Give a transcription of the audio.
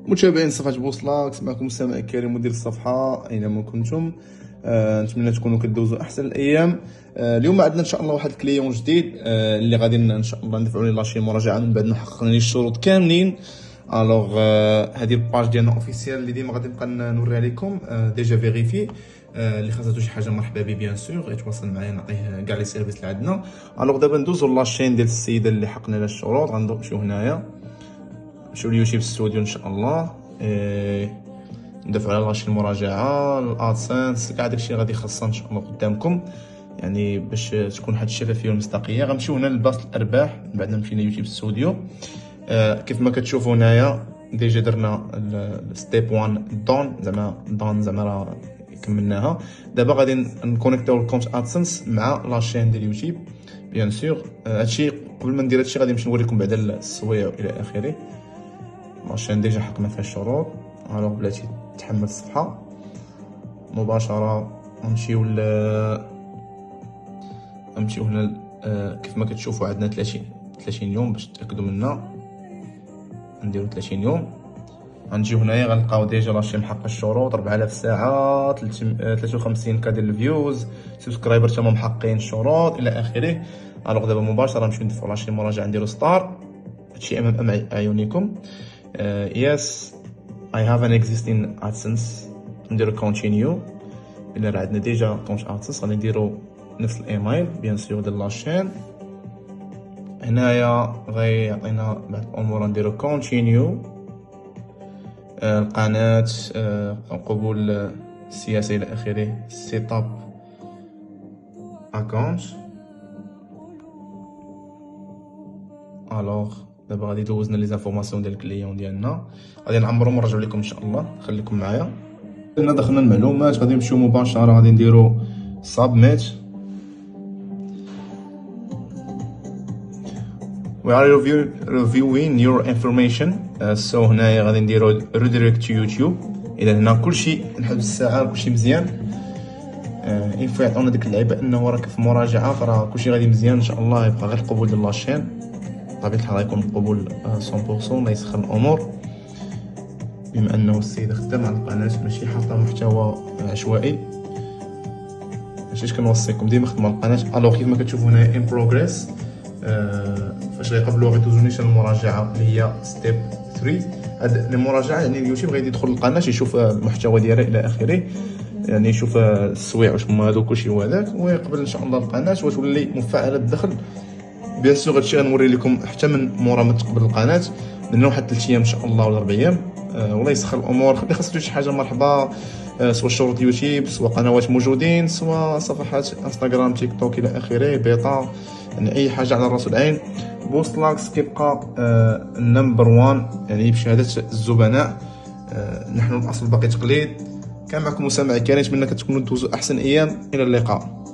متابعين صفحة بوصلاكس، معكم مستمع كريم مدير الصفحة أينما كنتم. نتمنى تكونوا كدوزوا أحسن الأيام. اليوم عندنا إن شاء الله واحد الكليون جديد اللي غادي إن شاء الله ندفعوا ليه لاشي مراجعة من بعد ما حققنا ليه الشروط كاملين. الوغ هذه الباج ديالنا اوفيسيال اللي ديما غادي نبقى نوريها لكم ديجا فيريفي. اللي خاصاتو شي حاجه مرحبا به بيان سور يتواصل معايا نعطيه كاع لي سيرفيس اللي عندنا. الوغ دابا ندوزو لاشين ديال السيده اللي حققنا لها الشروط. غنمشيو هنايا نمشيو ليوتيوب ستوديو ان شاء الله. ندافعوا على لاشين المراجعه الادسنس كاع داكشي غادي يخصنا ان شاء الله قدامكم، يعني باش تكون واحد الشفافيه والمصداقيه. غنمشيو هنا لباص الارباح من بعد ما مشينا يوتيوب ستوديو. كيف ما كتشوفوا هنايا ديجا درنا ستيب 1 دون، زعما راه كملناها. دابا غادي نكونيكتيو الكونت ادسنس مع لاشين ديال يوتيوب بيان سور. هادشي قبل ما ندير هادشي غادي نمشي نوريكم بعدا السوايع الى اخره. لاشين ديجا حكمنا فيها الشروط. الوغ بلاتي تحمل الصفحه مباشره نمشيو هنا. كيف ما كتشوفوا عندنا 30 يوم باش تاكدوا منا. نديرو 30 يوم. غنجيو هنايا غنلقاو ديجا لاشين محقق الشروط 4000 ساعه 53 كا ديال الفيوز، سبسكرايبر تما محققين الشروط الى اخره. الوغ دابا مباشره نمشيو ندفعو لاشين مراجعه نديرو ستار. هادشي امام اعينكم. يس I have an existing AdSense. نديرو كونتينيو. الا راه عندنا ديجا كونت AdSense غادي نديرو نفس الايميل بيان سور ديال لاشين. هنايا غيعطينا بعض الامور نديرو كونتينيو. القناة قبول السياسة الى اخره. سيت اب اكونت. الوغ دابا غادي دوزنا لي زانفورماسيون ديال الكليون ديالنا، غادي نعمرو ونرجعو لكم ان شاء الله. خليكم معايا. دخلنا المعلومات غادي نمشيو مباشره غادي نديرو سابميت. We are reviewing your information. So هنايا غادي نديرو redirect to YouTube. اذا هنا كلشي نحب الساعه كلشي مزيان. ينفع يعطونا ديك اللعيبه انه راك في مراجعه فراه كلشي غادي مزيان ان شاء الله. يبقى غير القبول ديال لاشين بطبيعه الحال غيكون القبول 100%. ما يسخن الامور بما انه السيده خدام على القناه ماشي حاطه محتوى عشوائي. ماشي كنوصيكم ديما خدموا على القناه. الوغ كيف ما كتشوفوا هنا ان بروغريس. فاش غيقبلوا غيدوزو نيشان المراجعه اللي هي ستيب 3. هاد المراجعه يعني اليوتيوب غادي يدخل القناه يشوف المحتوى ديالها الى اخره، يعني يشوف السويع واش هما هادو كلشي وهذاك، ويقبل ان شاء الله القناه وتولي مفعله الدخل. بيان سور هادشي غنوري لكم حتى من مورا ما تقبل القناه من واحد 3 ايام ان شاء الله ولا 4 ايام. والله يسخر الامور. خلي خاصك شي حاجه مرحبا، سواء شروط يوتيوب سواء قنوات موجودين سواء صفحات انستغرام تيك توك الى اخره بيتا، يعني اي حاجه على الراس والعين. بوصلاكس كيبقى النمبر 1 يعني بشهاده الزبناء. نحن الاصل باقي تقليد. كان معكم مسامع كريم، نتمنى كتكونوا دوزوا احسن ايام. الى اللقاء.